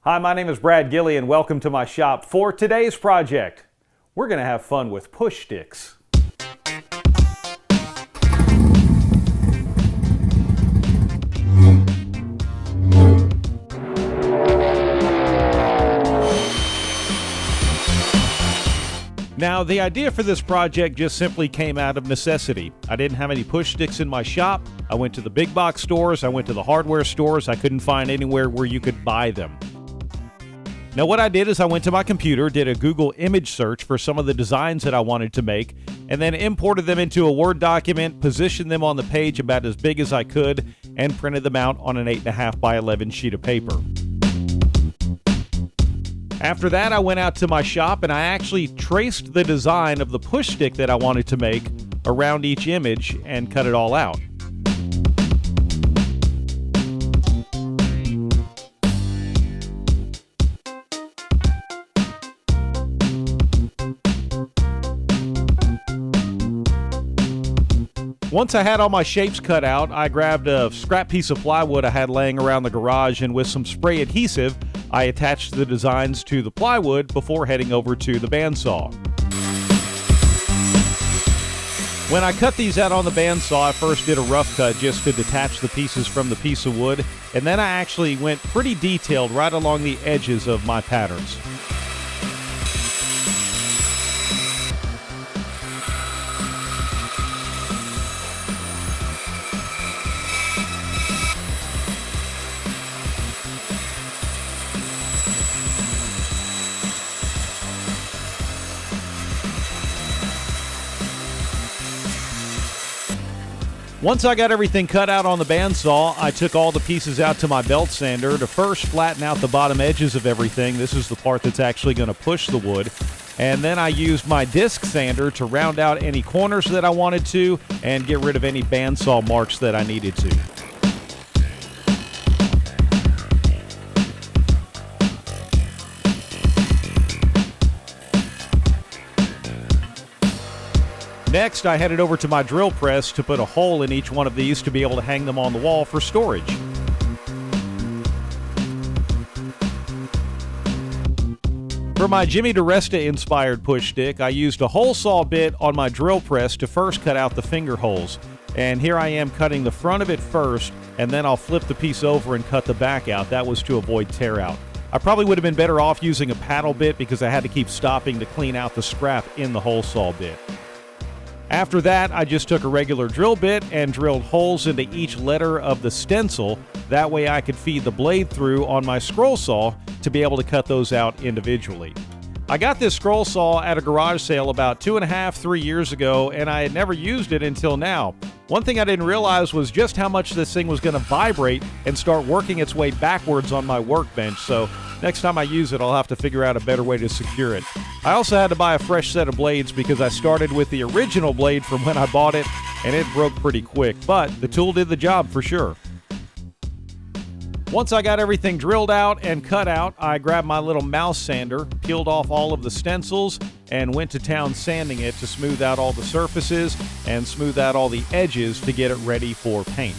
Hi, my name is Brad Gilley and welcome to my shop. For today's project, we're going to have fun with push sticks. Now, the idea for this project just simply came out of necessity. I didn't have any push sticks in my shop. I went to the big box stores, I went to the hardware stores. I couldn't find anywhere where you could buy them. Now, what I did is I went to my computer, did a Google image search for some of the designs that I wanted to make, and then imported them into a Word document, positioned them on the page about as big as I could, and printed them out on an 8.5 by 11 sheet of paper. After that, I went out to my shop and I actually traced the design of the push stick that I wanted to make around each image and cut it all out. Once I had all my shapes cut out, I grabbed a scrap piece of plywood I had laying around the garage, and with some spray adhesive, I attached the designs to the plywood before heading over to the bandsaw. When I cut these out on the bandsaw, I first did a rough cut just to detach the pieces from the piece of wood, and then I actually went pretty detailed right along the edges of my patterns. Once I got everything cut out on the bandsaw, I took all the pieces out to my belt sander to first flatten out the bottom edges of everything. This is the part that's actually going to push the wood. And then I used my disc sander to round out any corners that I wanted to and get rid of any bandsaw marks that I needed to. Next, I headed over to my drill press to put a hole in each one of these to be able to hang them on the wall for storage. For my Jimmy DiResta inspired push stick, I used a hole saw bit on my drill press to first cut out the finger holes. And here I am cutting the front of it first, and then I'll flip the piece over and cut the back out. That was to avoid tear out. I probably would have been better off using a paddle bit because I had to keep stopping to clean out the scrap in the hole saw bit. After that, I just took a regular drill bit and drilled holes into each letter of the stencil. That way I could feed the blade through on my scroll saw to be able to cut those out individually. I got this scroll saw at a garage sale about 2.5, 3 years ago, and I had never used it until now. One thing I didn't realize was just how much this thing was going to vibrate and start working its way backwards on my workbench, so next time I use it, I'll have to figure out a better way to secure it. I also had to buy a fresh set of blades because I started with the original blade from when I bought it, and it broke pretty quick, but the tool did the job for sure. Once I got everything drilled out and cut out, I grabbed my little mouse sander, peeled off all of the stencils, and went to town sanding it to smooth out all the surfaces and smooth out all the edges to get it ready for paint.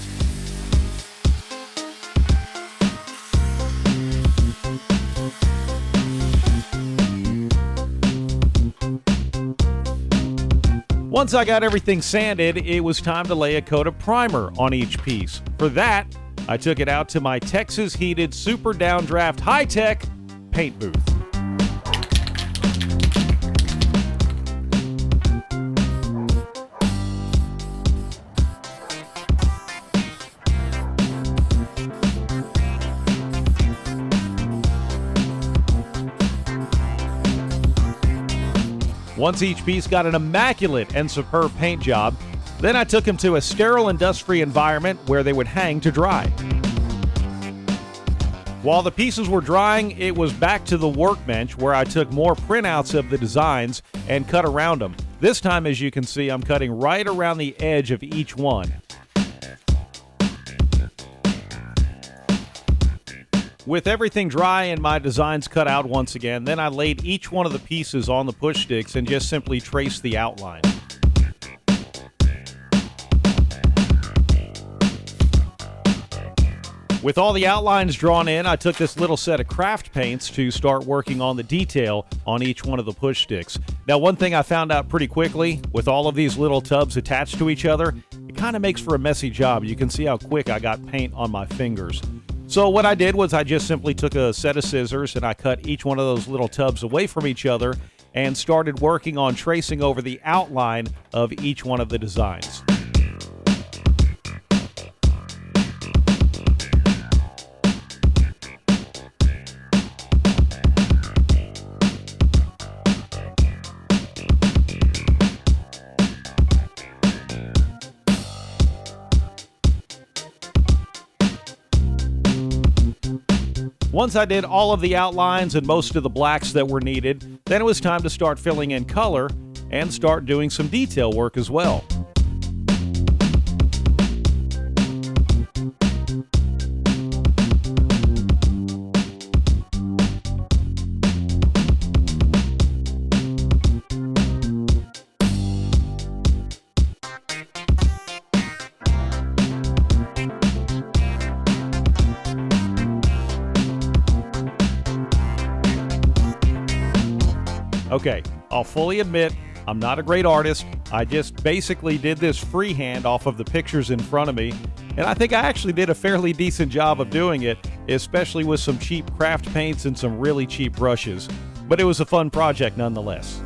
Once I got everything sanded, it was time to lay a coat of primer on each piece. For that, I took it out to my Texas Heated Super Downdraft High-Tech paint booth. Once each piece got an immaculate and superb paint job, then I took them to a sterile and dust-free environment where they would hang to dry. While the pieces were drying, it was back to the workbench where I took more printouts of the designs and cut around them. This time, as you can see, I'm cutting right around the edge of each one. With everything dry and my designs cut out once again, then I laid each one of the pieces on the push sticks and just simply traced the outline. With all the outlines drawn in, I took this little set of craft paints to start working on the detail on each one of the push sticks. Now, one thing I found out pretty quickly, with all of these little tubs attached to each other, it kind of makes for a messy job. You can see how quick I got paint on my fingers. So what I did was I just simply took a set of scissors and I cut each one of those little tubs away from each other and started working on tracing over the outline of each one of the designs. Once I did all of the outlines and most of the blacks that were needed, then it was time to start filling in color and start doing some detail work as well. Okay, I'll fully admit I'm not a great artist. I just basically did this freehand off of the pictures in front of me, and I think I actually did a fairly decent job of doing it, especially with some cheap craft paints and some really cheap brushes. But it was a fun project nonetheless.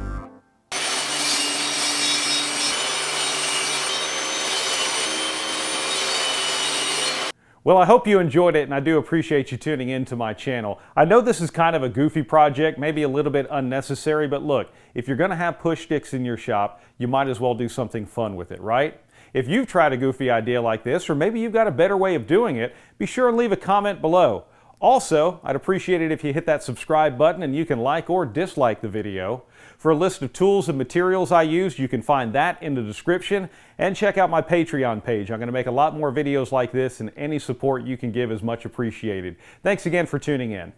Well, I hope you enjoyed it, and I do appreciate you tuning in to my channel. I know this is kind of a goofy project, maybe a little bit unnecessary, but look, if you're going to have push sticks in your shop, you might as well do something fun with it, right? If you've tried a goofy idea like this, or maybe you've got a better way of doing it, be sure and leave a comment below. Also, I'd appreciate it if you hit that subscribe button, and you can like or dislike the video. For a list of tools and materials I used, you can find that in the description, and check out my Patreon page. I'm going to make a lot more videos like this, and any support you can give is much appreciated. Thanks again for tuning in.